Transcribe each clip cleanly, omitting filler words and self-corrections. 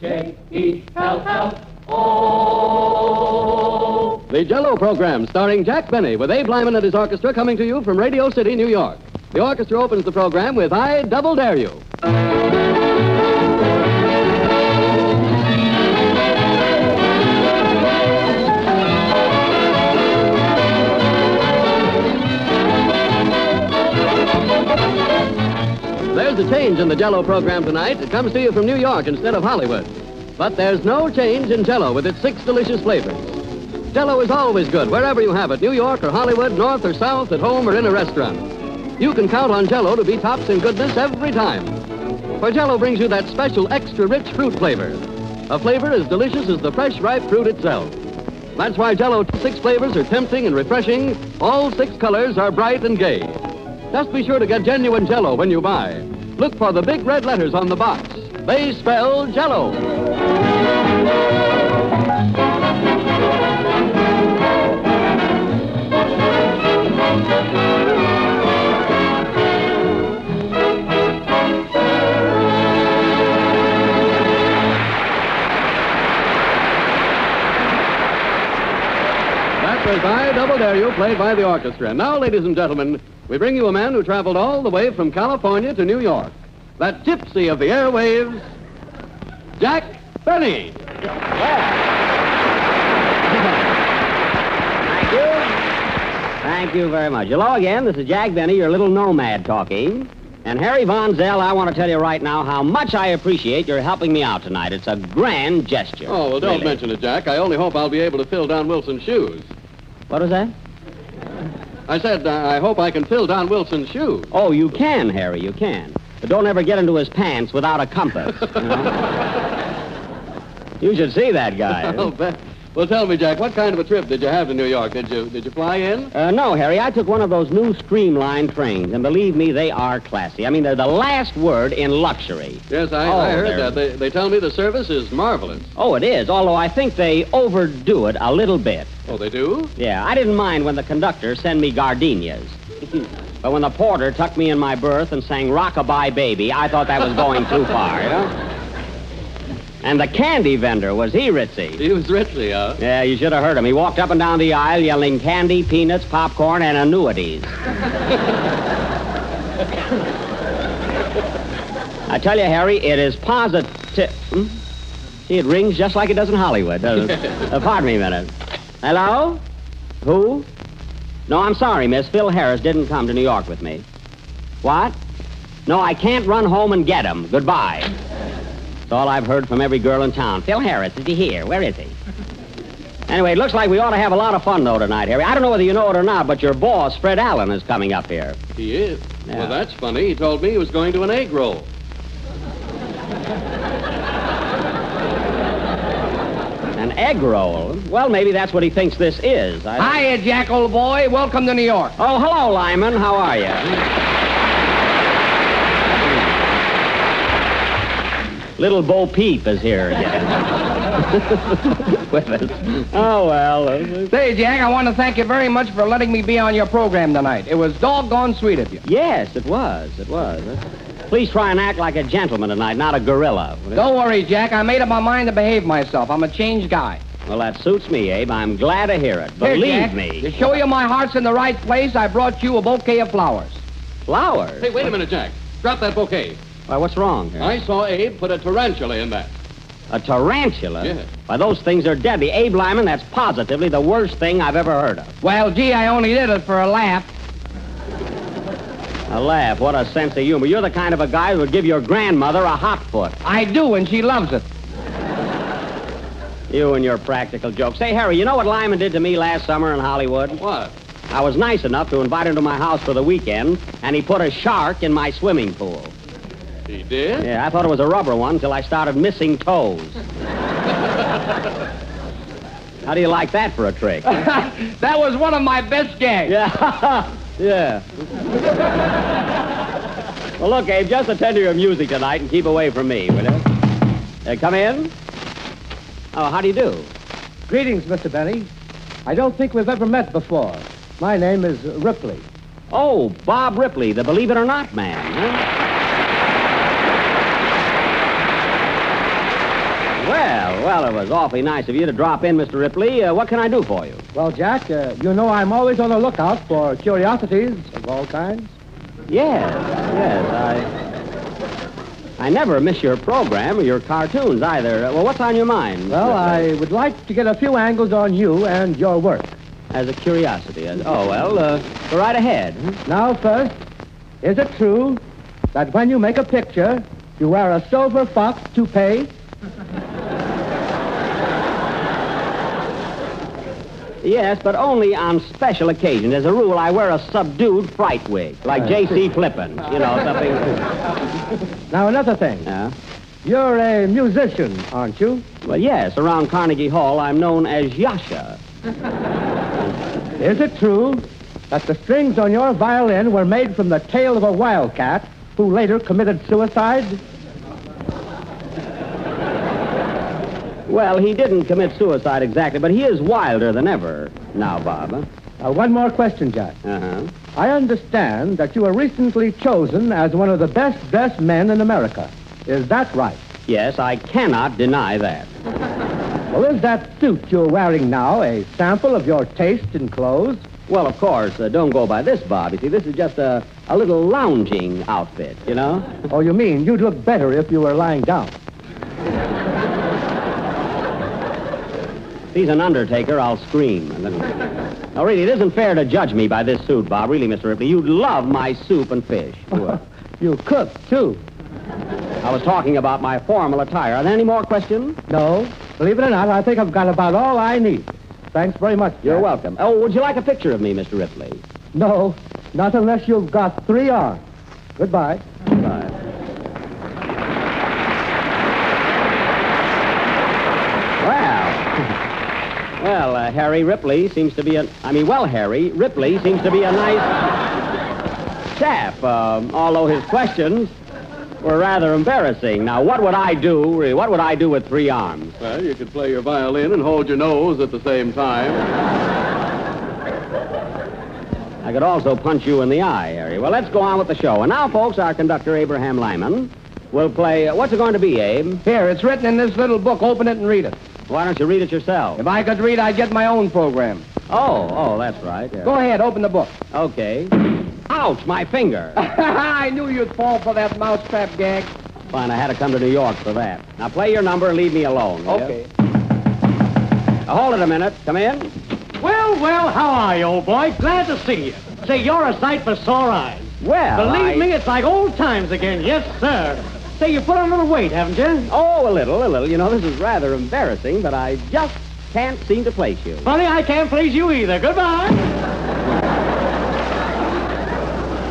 Jell-O. The Jell-O program starring Jack Benny with Abe Lyman and his orchestra coming to you from Radio City, New York. The orchestra opens the program with I Double Dare You. There's a change in the Jell-O program tonight. It comes to you from New York instead of Hollywood. But there's no change in Jell-O with its 6 delicious flavors. Jell-O is always good wherever you have it, New York or Hollywood, north or south, at home or in a restaurant. You can count on Jell-O to be tops in goodness every time. For Jell-O brings you that special extra rich fruit flavor. A flavor as delicious as the fresh, ripe fruit itself. That's why Jell-O's 6 flavors are tempting and refreshing. All 6 colors are bright and gay. Just be sure to get genuine Jell-O when you buy. Look for the big red letters on the box. They spell Jell-O. That was I Double Dare You, played by the orchestra. Now, ladies and gentlemen, we bring you a man who traveled all the way from California to New York. That gypsy of the airwaves, Jack Benny. Thank you. Thank you very much. Hello again. This is Jack Benny, your little nomad talking. And Harry Von Zell, I want to tell you right now how much I appreciate your helping me out tonight. It's a grand gesture. Oh, well, don't really. mention it, Jack. I only hope I'll be able to fill Don Wilson's shoes. What was that? I said, I hope I can fill Don Wilson's shoes. Oh, you can, Harry, you can. But don't ever get into his pants without a compass. You know? You should see that guy. I'll bet. Well, tell me, Jack, what kind of a trip did you have to New York? Did you fly in? No, Harry, I took one of those new Streamline trains, and believe me, they are classy. I mean, they're the last word in luxury. Yes, I heard that. They tell me the service is marvelous. Oh, it is, although I think they overdo it a little bit. Oh, they do? Yeah, I didn't mind when the conductor sent me gardenias. But when the porter tucked me in my berth and sang Rockabye Baby, I thought that was going too far, you know? And the candy vendor, was he ritzy? He was ritzy, huh? Yeah, you should have heard him. He walked up and down the aisle yelling candy, peanuts, popcorn, and annuities. I tell you, Harry, it is positive. See, it rings just like it does in Hollywood, doesn't it? Pardon me a minute. Hello? Who? No, I'm sorry, miss. Phil Harris didn't come to New York with me. What? No, I can't run home and get him. Goodbye. That's all I've heard from every girl in town. Phil Harris, is he here? Where is he? Anyway, it looks like we ought to have a lot of fun, though, tonight, Harry. I don't know whether you know it or not, but your boss, Fred Allen, is coming up here. He is? Yeah. Well, that's funny. He told me he was going to an egg roll. An egg roll? Well, maybe that's what he thinks this is. Hiya, Jack, old boy. Welcome to New York. Oh, hello, Lyman. How are you? Little Bo Peep is here again. With us. Oh, well. Say, Jack, I want to thank you very much for letting me be on your program tonight. It was doggone sweet of you. Yes, it was. It was. Please try and act like a gentleman tonight, not a gorilla. Don't worry, Jack. I made up my mind to behave myself. I'm a changed guy. Well, that suits me, Abe. I'm glad to hear it. Here, Believe Jack, me. To show you my heart's in the right place, I brought you a bouquet of flowers. Flowers? Hey, wait a minute, Jack. Drop that bouquet. Why, what's wrong here? I saw Abe put a tarantula in that. A tarantula? Yes. Why, those things are deadly. Abe Lyman, that's positively the worst thing I've ever heard of. Well, gee, I only did it for a laugh. A laugh. What a sense of humor. You're the kind of a guy who would give your grandmother a hot foot. I do, and she loves it. You and your practical jokes. Say, Harry, you know what Lyman did to me last summer in Hollywood? What? I was nice enough to invite him to my house for the weekend, and he put a shark in my swimming pool. He did? Yeah, I thought it was a rubber one until I started missing toes. How do you like that for a trick? That was one of my best gags. Yeah. Yeah. Well, look, Abe, just attend to your music tonight and keep away from me, will you? Come in. Oh, how do you do? Greetings, Mr. Benny. I don't think we've ever met before. My name is Ripley. Oh, Bob Ripley, the Believe It or Not man, huh? Well, it was awfully nice of you to drop in, Mr. Ripley. What can I do for you? Well, Jack, you know I'm always on the lookout for curiosities of all kinds. Yes. I never miss your program or your cartoons either. Well, what's on your mind? Well, I would like to get a few angles on you and your work. As a curiosity. Go right ahead. Now, first, is it true that when you make a picture, you wear a silver fox toupee? Yes, but only on special occasions. As a rule, I wear a subdued fright wig, like J.C. Flippin, something. Now, another thing. Yeah? You're a musician, aren't you? Well, yes. Around Carnegie Hall, I'm known as Yasha. Is it true that the strings on your violin were made from the tail of a wildcat who later committed suicide? Well, he didn't commit suicide exactly, but he is wilder than ever now, Bob. One more question, Jack. Uh-huh. I understand that you were recently chosen as one of the best-dressed men in America. Is that right? Yes, I cannot deny that. Well, is that suit you're wearing now a sample of your taste in clothes? Well, of course, don't go by this, Bob. You see, this is just a little lounging outfit, Oh, you mean you'd look better if you were lying down? If he's an undertaker, I'll scream. Now, really, it isn't fair to judge me by this suit, Bob. Really, Mr. Ripley, you'd love my soup and fish. You cook, too. I was talking about my formal attire. Are there any more questions? No. Believe it or not, I think I've got about all I need. Thanks very much, Jack. You're welcome. Oh, would you like a picture of me, Mr. Ripley? No, not unless you've got 3 arms. Goodbye. Goodbye. Well, Harry Ripley seems to be Harry Ripley seems to be a nice chap, although his questions were rather embarrassing. Now, what would I do with 3 arms? Well, you could play your violin and hold your nose at the same time. I could also punch you in the eye, Harry. Well, let's go on with the show. And now, folks, our conductor, Abraham Lyman, will play... what's it going to be, Abe? Here, it's written in this little book. Open it and read it. Why don't you read it yourself? If I could read, I'd get my own program. Oh, that's right. Yeah. Go ahead, open the book. Okay. Ouch, my finger. I knew you'd fall for that mousetrap gag. Fine, I had to come to New York for that. Now, play your number and leave me alone. Okay. Now, hold it a minute. Come in. Well, how are you, old boy? Glad to see you. Say, you're a sight for sore eyes. Well, Believe me, it's like old times again. Yes, sir. Say, you put on a little weight, haven't you? Oh, a little. This is rather embarrassing, but I just can't seem to place you. Funny, I can't please you either. Goodbye.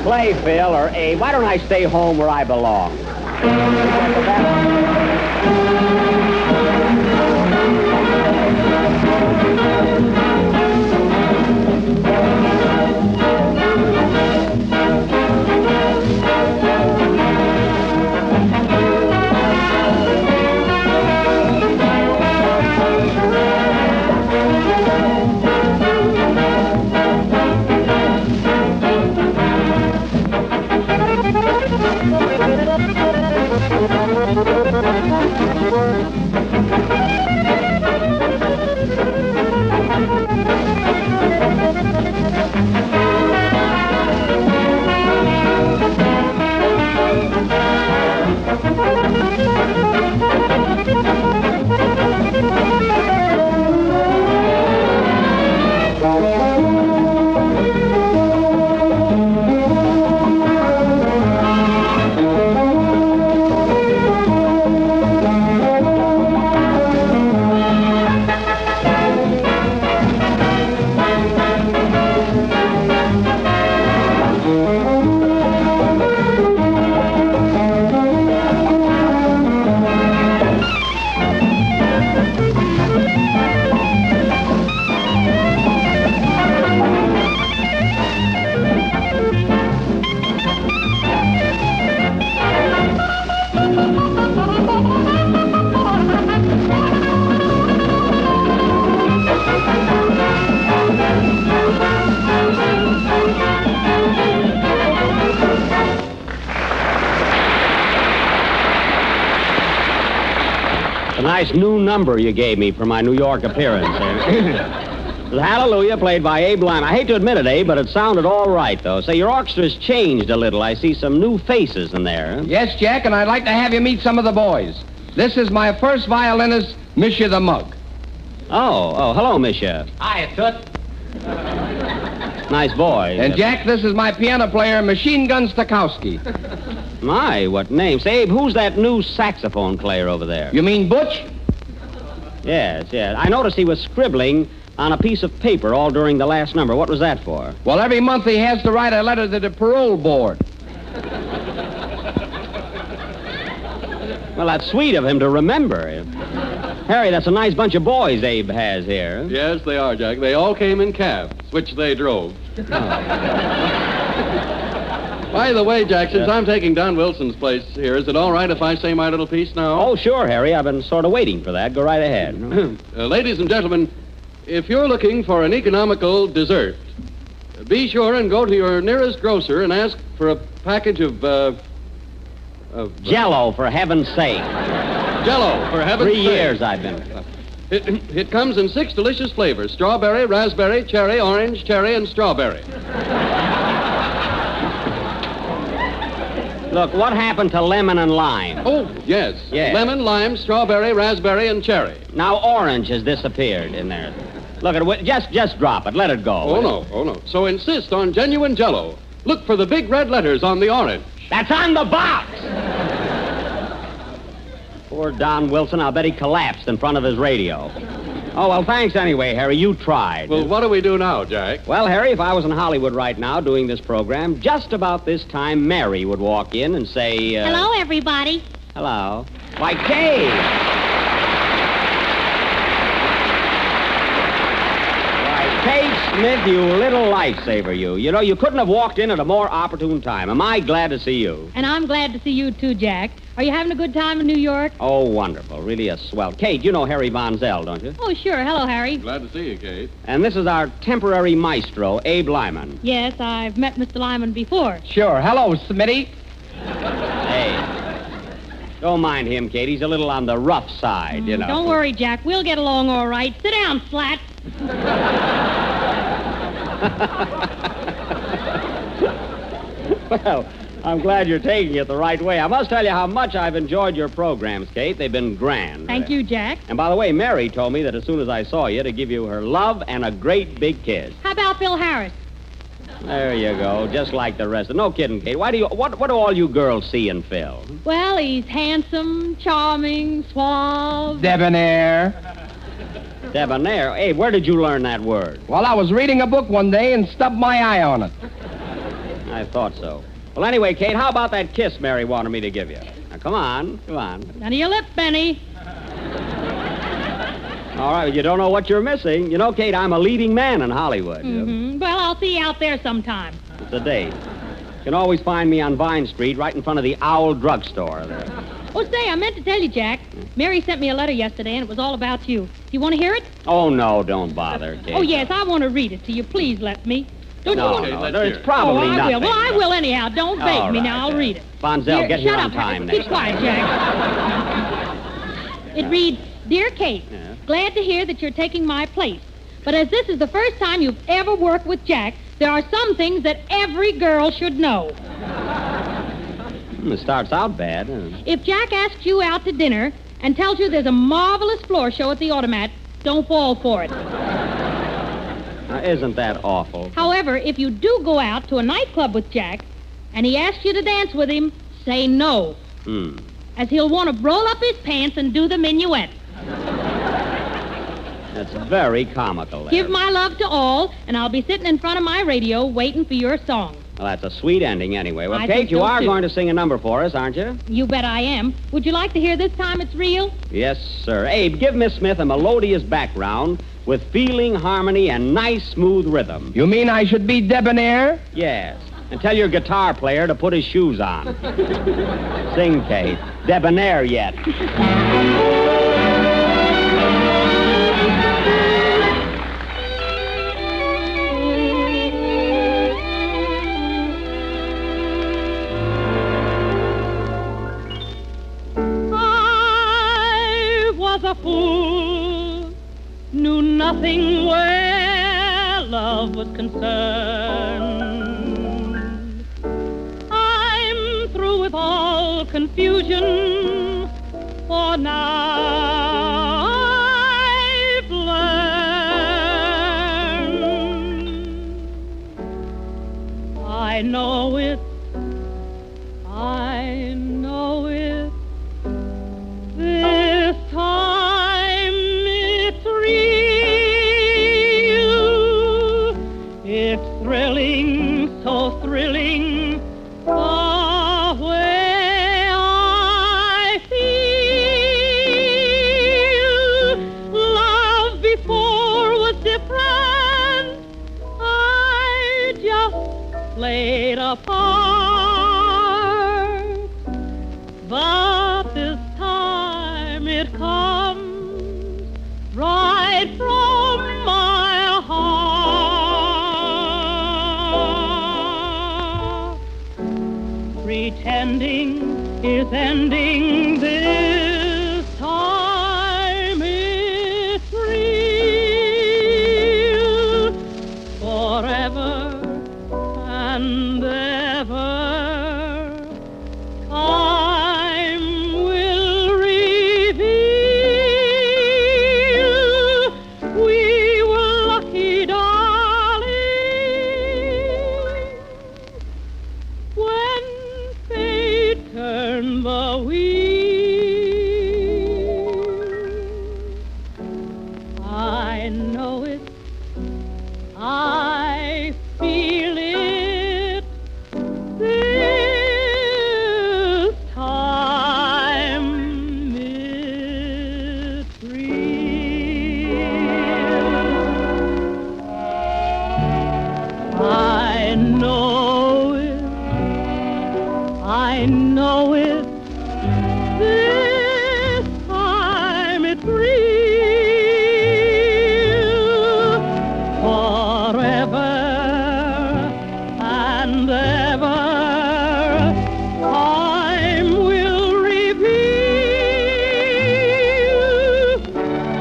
Play, Phil, or Abe. Why don't I stay home where I belong? nice new number you gave me for my New York appearance. The Hallelujah, played by Abe Lyman. I hate to admit it, Abe, but it sounded all right, though. Say, your orchestra's changed a little. I see some new faces in there. Yes, Jack, and I'd like to have you meet some of the boys. This is my first violinist, Monsieur the Mug. Oh, hello, Monsieur. Hiya, Toots. Nice boy. And, Jack, this is my piano player, Machine Gun Stokowski. My, what name? Say, Abe, who's that new saxophone player over there? You mean Butch? Yes. I noticed he was scribbling on a piece of paper all during the last number. What was that for? Well, every month he has to write a letter to the parole board. Well, that's sweet of him to remember. Harry, that's a nice bunch of boys Abe has here. Yes, they are, Jack. They all came in cabs, which they drove. By the way, Jack, since I'm taking Don Wilson's place here, is it all right if I say my little piece now? Oh, sure, Harry. I've been sort of waiting for that. Go right ahead. Ladies and gentlemen, if you're looking for an economical dessert, be sure and go to your nearest grocer and ask for a package of Jell-O, for heaven's sake. Jell-O, for heaven's sake. 3 years I've been. It comes in 6 delicious flavors: strawberry, raspberry, cherry, orange, cherry, and strawberry. Look, what happened to lemon and lime? Oh, yes. Yes. Lemon, lime, strawberry, raspberry, and cherry. Now orange has disappeared in there. Look, just drop it. Let it go. Oh, no. So insist on genuine Jell-O. Look for the big red letters on the orange. That's on the box! Poor Don Wilson, I'll bet he collapsed in front of his radio. Oh, well, thanks anyway, Harry. You tried. Well, what do we do now, Jack? Well, Harry, if I was in Hollywood right now doing this program, just about this time, Mary would walk in and say, Hello, everybody. Hello. Why, Kate! Why, Kate Smith, you little lifesaver, you. You know, you couldn't have walked in at a more opportune time. Am I glad to see you? And I'm glad to see you, too, Jack. Are you having a good time in New York? Oh, wonderful. Really a swell. Kate, you know Harry Von Zell, don't you? Oh, sure. Hello, Harry. Glad to see you, Kate. And this is our temporary maestro, Abe Lyman. Yes, I've met Mr. Lyman before. Sure. Hello, Smitty. Hey, don't mind him, Kate. He's a little on the rough side, you know. Don't worry, Jack. We'll get along all right. Sit down, Slat. Well, I'm glad you're taking it the right way. I must tell you how much I've enjoyed your programs, Kate. They've been grand. Thank you, Jack. And by the way, Mary told me that as soon as I saw you, to give you her love and a great big kiss. How about Phil Harris? There you go, just like the rest. No kidding, Kate. What do all you girls see in Phil? Well, he's handsome, charming, suave. Debonair. Debonair? Hey, where did you learn that word? Well, I was reading a book one day and stubbed my eye on it. I thought so. Well, anyway, Kate, how about that kiss Mary wanted me to give you? Now, come on. None of your lip, Benny. All right, you don't know what you're missing. You know, Kate, I'm a leading man in Hollywood. Mm-hmm. Well, I'll see you out there sometime. It's a date. You can always find me on Vine Street, right in front of the Owl Drugstore there. Oh, say, I meant to tell you, Jack. Mary sent me a letter yesterday, and it was all about you. Do you want to hear it? Oh, no, don't bother, Kate. Oh, yes, I want to read it to you. Please let me. Don't you want to? No, it's probably I nothing. will. Well, I will anyhow. Don't beg me now. I'll read it. Von Zell, get here shut on up, time Keep next quiet, time. Jack. It reads, Dear Kate, Yeah. glad to hear that you're taking my place. But as this is the first time you've ever worked with Jack, there are some things that every girl should know. It starts out bad. If Jack asks you out to dinner and tells you there's a marvelous floor show at the Automat, don't fall for it. Now, isn't that awful? However, if you do go out to a nightclub with Jack and he asks you to dance with him, say no. As he'll want to roll up his pants and do the minuet. That's very comical there. Give my love to all, and I'll be sitting in front of my radio waiting for your song. Well, that's a sweet ending anyway. Well, I Kate, think you so, are too. going to sing a number for us, aren't you? You bet I am. Would you like to hear This Time It's Real? Yes, sir. Abe, give Miss Smith a melodious background with feeling, harmony, and nice, smooth rhythm. You mean I should be debonair? Yes. And tell your guitar player to put his shoes on. Sing, Kate. Debonair yet. I was a fool, knew nothing where love was concerned. I'm through with all confusion, for now I've learned. I know it, this time it's real. It's thrilling, so thrilling, the way I feel. Love before was different. I just played a part. But this time it comes right from my heart. Pretending is ending this time. It's real. Forever and ever. Time will reveal. We were lucky, darling, when fate turned the wheel. I know it, I feel it. This time it's real. I know it. This time it's real. Forever and ever, time will reveal.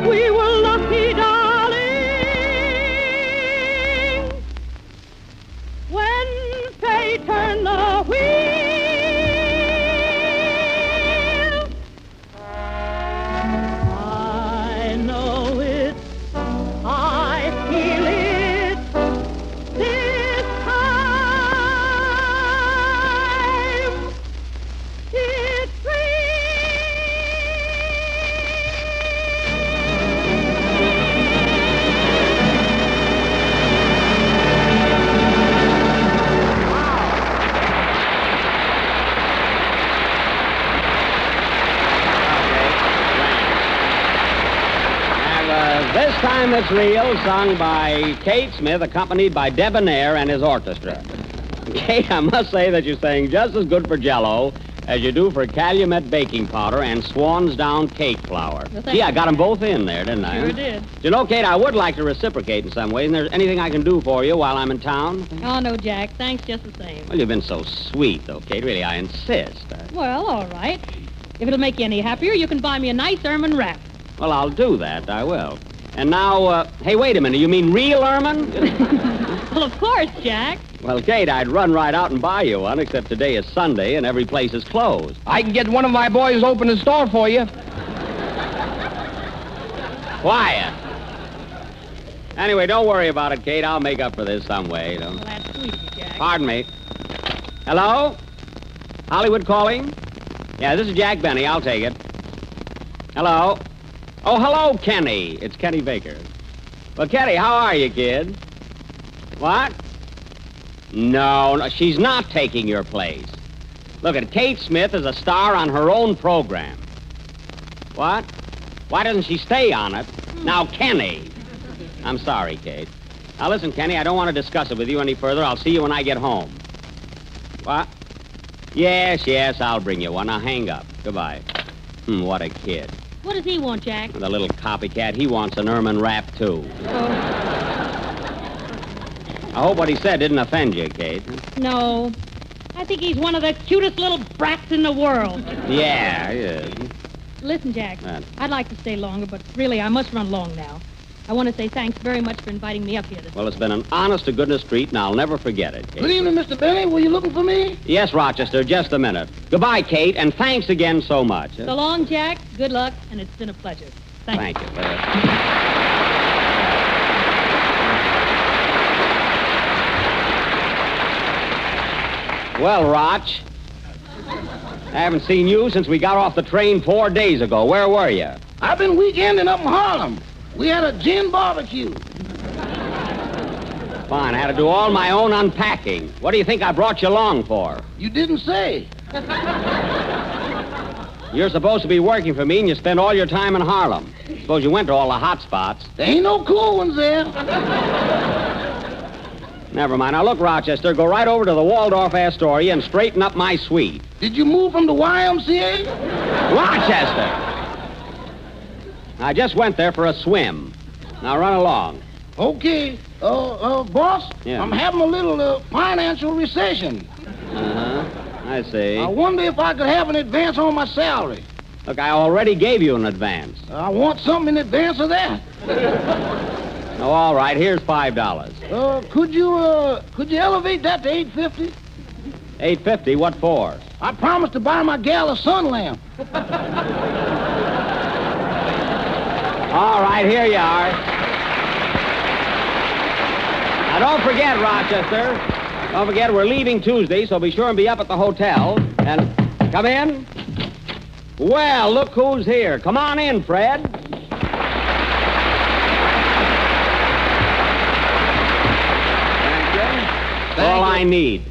We were lucky, darling, when fate turned the wheel. I know it, I feel it. This time it's This Time It's Real, sung by Kate Smith, accompanied by Debonair and his orchestra. Kate, I must say that you sang just as good for Jell-O as you do for Calumet baking powder and Swan's Down cake flour. Well, Gee, I got them both in there, didn't I? Sure did. You know, Kate, I would like to reciprocate in some ways. And there's anything I can do for you while I'm in town? Oh, no, Jack. Thanks just the same. Well, you've been so sweet, though, Kate. Really, I insist. Well, all right. If it'll make you any happier, you can buy me a nice ermine wrap. Well, I'll do that. I will. And now, hey, wait a minute. You mean real ermine? Well, of course, Jack. Well, Kate, I'd run right out and buy you one, except today is Sunday and every place is closed. I can get one of my boys to open the store for you. Quiet. Anyway, don't worry about it, Kate. I'll make up for this some way. Well, that's sweet, Jack. Pardon me. Hello? Hollywood calling? Yeah, this is Jack Benny. I'll take it. Hello? Oh, hello, Kenny. It's Kenny Baker. Well, Kenny, how are you, kid? What? No, she's not taking your place. Look, Kate Smith is a star on her own program. What? Why doesn't she stay on it? Now, Kenny. I'm sorry, Kate. Now, listen, Kenny, I don't want to discuss it with you any further. I'll see you when I get home. What? Yes, I'll bring you one. Now, hang up. Goodbye. What a kid. What does he want, Jack? The little copycat, he wants an ermine wrap, too. Oh, I hope what he said didn't offend you, Kate. no. I think he's one of the cutest little brats in the world. Yeah, he is. Listen, Jack, What? I'd like to stay longer, but really I must run along now. I want to say thanks very much for inviting me up here this Well, it's been an honest-to-goodness treat, and I'll never forget it. Good evening, Mr. Benny. Were you looking for me? Yes, Rochester, just a minute. Goodbye, Kate, and thanks again so much. So long, Jack. Good luck, and it's been a pleasure. Thank you. Well, Roch, I haven't seen you since we got off the train 4 days ago. Where were you? I've been weekending up in Harlem. We had a gin barbecue. Fine, I had to do all my own unpacking. What do you think I brought you along for? You didn't say. You're supposed to be working for me, and you spend all your time in Harlem. Suppose you went to all the hot spots. There ain't no cool ones there. Never mind. Now, look, Rochester, go right over to the Waldorf Astoria and straighten up my suite. Did you move from the YMCA? Rochester! I just went there for a swim. Now, run along. Okay. Boss, Yeah. I'm having a little financial recession. Uh-huh. I see. I wonder if I could have an advance on my salary. Look, I already gave you an advance. I want something in advance of that. Oh, all right. Here's $5. Could you elevate that to $8.50? $8.50? What for? I promised to buy my gal a sun lamp. All right, here you are. Now, don't forget, Rochester. Don't forget, we're leaving Tuesday, so be sure and be up at the hotel. And come in. Well, look who's here. Come on in, Fred. All I need.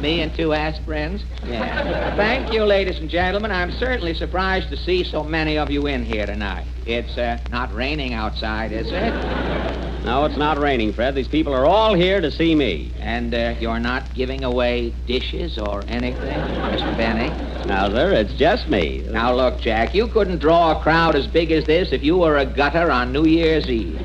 Me and two ass friends? Yeah. Thank you, ladies and gentlemen. I'm certainly surprised to see so many of you in here tonight. It's not raining outside, is it? No, it's not raining, Fred. These people are all here to see me. And you're not giving away dishes or anything, Mr. Benny? Now, sir, it's just me. Now, look, Jack, you couldn't draw a crowd as big as this if you were a gutter on New Year's Eve.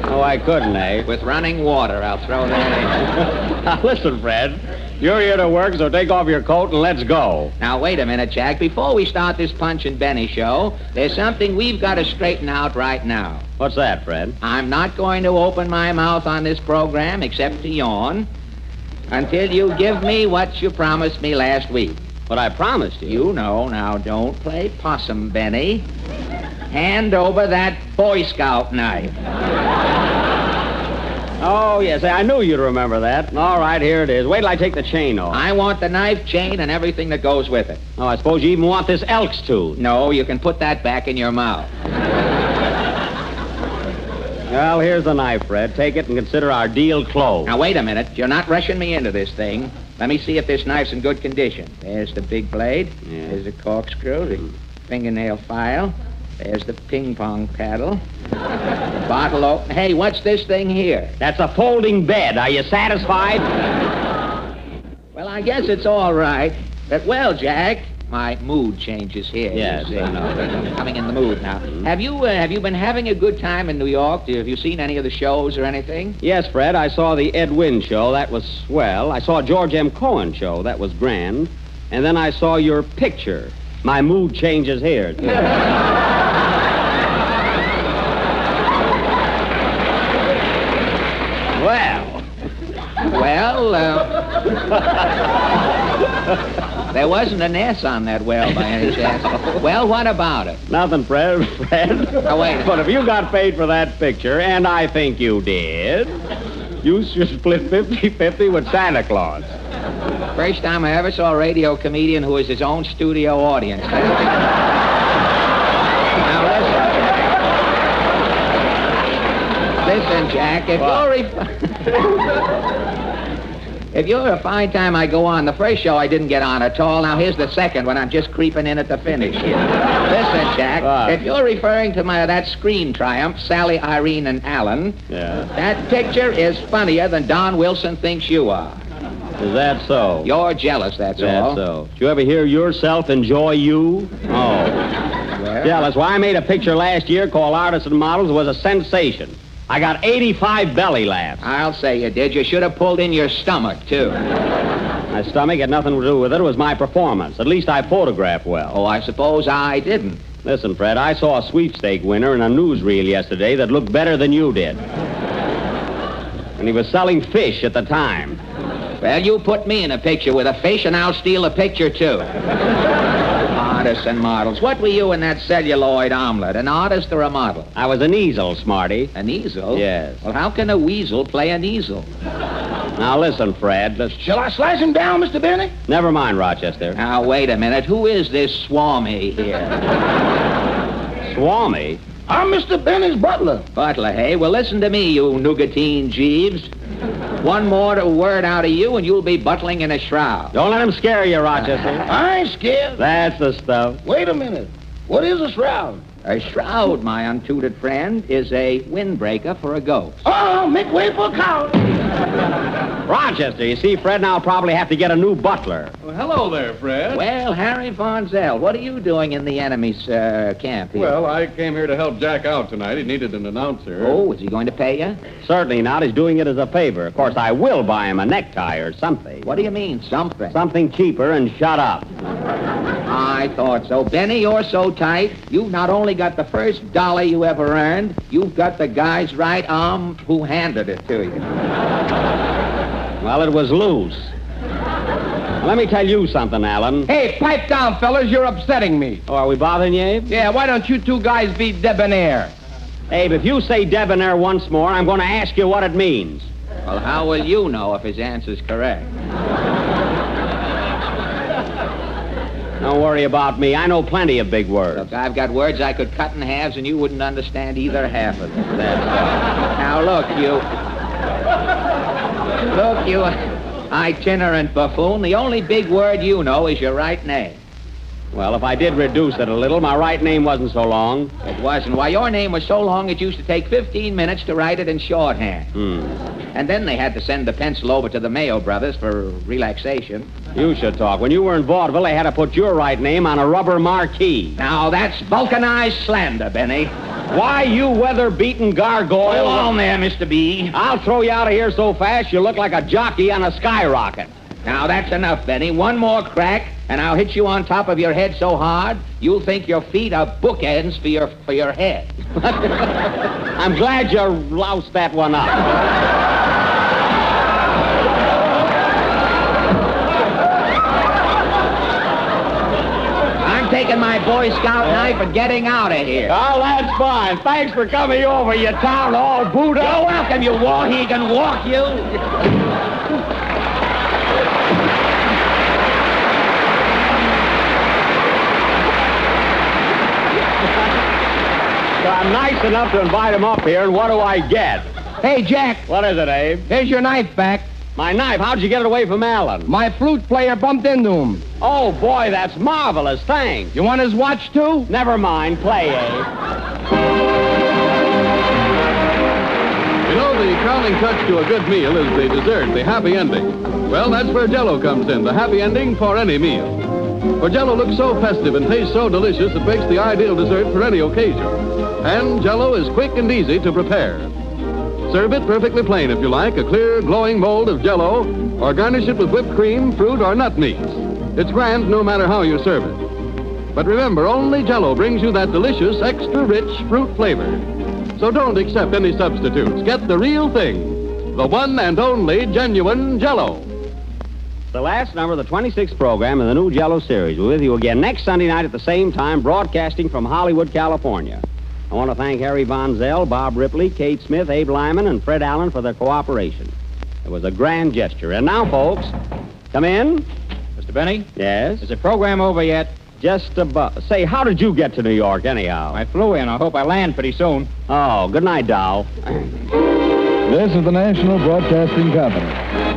Oh, I couldn't, eh? With running water, I'll throw that in. Now, listen, Fred. You're here to work, so take off your coat and let's go. Now, wait a minute, Jack. Before we start this Punch and Benny show, there's something we've got to straighten out right now. What's that, Fred? I'm not going to open my mouth on this program, except to yawn, until you give me what you promised me last week. What I promised you? You know. Now, don't play possum, Benny. Hand over that Boy Scout knife. Oh, yes, I knew you'd remember that. All right, here it is. Wait till I take the chain off. I want the knife, chain, and everything that goes with it. Oh, I suppose you even want this elk's tooth. No, you can put that back in your mouth. Well, here's the knife, Fred. Take it and consider our deal closed. Now, wait a minute. You're not rushing me into this thing. Let me see if this knife's in good condition. There's the big blade. Yeah. There's the corkscrew, the fingernail file. There's the ping-pong paddle. The bottle opener. Hey, what's this thing here? That's a folding bed. Are you satisfied? Well, I guess it's all right. But, well, Jack, my mood changes here. Yes, you see. I know. I'm coming in the mood now. Have you been having a good time in New York? Have you seen any of the shows or anything? Yes, Fred, I saw the Ed Wynn show. That was swell. I saw George M. Cohan show. That was grand. And then I saw your picture. My mood changes here, too. Well, there wasn't an S on that well by any chance. Well, what about it? Nothing, Fred. Oh, wait. But if you got paid for that picture, and I think you did, you should split 50-50 with Santa Claus. First time I ever saw a radio comedian who was his own studio audience. Now, listen, Jack, if you're a fine time I go on, the first show I didn't get on at all. Now, here's the second one. I'm just creeping in at the finish here. Listen, Jack, if you're referring to that screen triumph, Sally, Irene, and Alan, that picture is funnier than Don Wilson thinks you are. Is that so? You're jealous, that's all. That's so. Did you ever hear yourself enjoy you? Oh. Jealous. Well, I made a picture last year called Artists and Models. It was a sensation. I got 85 belly laughs. I'll say you did. You should have pulled in your stomach, too. My stomach had nothing to do with it. It was my performance. At least I photographed well. Oh, I suppose I didn't. Listen, Fred, I saw a sweepstake winner in a newsreel yesterday that looked better than you did. And he was selling fish at the time. Well, you put me in a picture with a fish, and I'll steal a picture, too. Artists and models. What were you in that celluloid omelet, an artist or a model? I was an easel, Smarty. An easel? Yes. Well, how can a weasel play an easel? Now, listen, Fred. Shall I slice him down, Mr. Benny? Never mind, Rochester. Now, wait a minute. Who is this Swami here? Swami? I'm Mr. Benny's butler. Butler, hey? Well, listen to me, you Nougatine Jeeves. One more word out of you, and you'll be butling in a shroud. Don't let him scare you, Rochester. I ain't scared. That's the stuff. Wait a minute. What is a shroud? A shroud, my untutored friend, is a windbreaker for a ghost. Oh, make way for a cow. Rochester, you see, Fred and I'll probably have to get a new butler. Well, hello there, Fred. Well, Harry Von Zell, what are you doing in the enemy's camp here? Well, I came here to help Jack out tonight. He needed an announcer. Oh, is he going to pay you? Certainly not. He's doing it as a favor. Of course, I will buy him a necktie or something. What do you mean, something? Something cheaper and shut up. I thought so. Benny, you're so tight. You've not only got the first dollar you ever earned, you've got the guy's right arm who handed it to you. Well, it was loose. Let me tell you something, Alan. Hey, pipe down, fellas. You're upsetting me. Oh, are we bothering you, Abe? Yeah, why don't you two guys be debonair? Abe, if you say debonair once more, I'm going to ask you what it means. Well, how will you know if his answer's correct? Don't worry about me. I know plenty of big words. Look, I've got words I could cut in halves, and you wouldn't understand either half of them. Now, look, you itinerant buffoon, the only big word you know is your right name. Well, if I did reduce it a little, my right name wasn't so long. It wasn't. Why, your name was so long it used to take 15 minutes to write it in shorthand. And then they had to send the pencil over to the Mayo brothers for relaxation. You should talk. When you were in vaudeville, they had to put your right name on a rubber marquee. Now, that's vulcanized slander, Benny. Why, you weather-beaten gargoyle. Hold on there, Mr. B. I'll throw you out of here so fast you look like a jockey on a skyrocket. Now, that's enough, Benny. One more crack, and I'll hit you on top of your head so hard, you'll think your feet are bookends for your head. I'm glad you loused that one up. I'm taking my Boy Scout knife and getting out of here. Oh, that's fine. Thanks for coming over, you town all booed up. You're welcome, you war-hegan walk, you. I'm nice enough to invite him up here, and what do I get? Hey, Jack. What is it, Abe? Here's your knife back. My knife? How'd you get it away from Alan? My flute player bumped into him. Oh, boy, that's marvelous. Thanks. You want his watch, too? Never mind. Play, Abe. You know, the crowning touch to a good meal is the dessert, the happy ending. Well, that's where Jell-O comes in, the happy ending for any meal. For Jell-O looks so festive and tastes so delicious, it makes the ideal dessert for any occasion. And Jell-O is quick and easy to prepare. Serve it perfectly plain if you like, a clear, glowing mold of Jell-O, or garnish it with whipped cream, fruit, or nut meats. It's grand no matter how you serve it. But remember, only Jell-O brings you that delicious, extra rich fruit flavor. So don't accept any substitutes. Get the real thing, the one and only genuine Jell-O. The last number of the 26th program in the new Jell-O series. We're with you again next Sunday night at the same time, broadcasting from Hollywood, California. I want to thank Harry Von Zell, Bob Ripley, Kate Smith, Abe Lyman, and Fred Allen for their cooperation. It was a grand gesture. And now, folks, come in. Mr. Benny? Yes? Is the program over yet? Just about. Say, how did you get to New York, anyhow? I flew in. I hope I land pretty soon. Oh, good night, Doll. This is the National Broadcasting Company.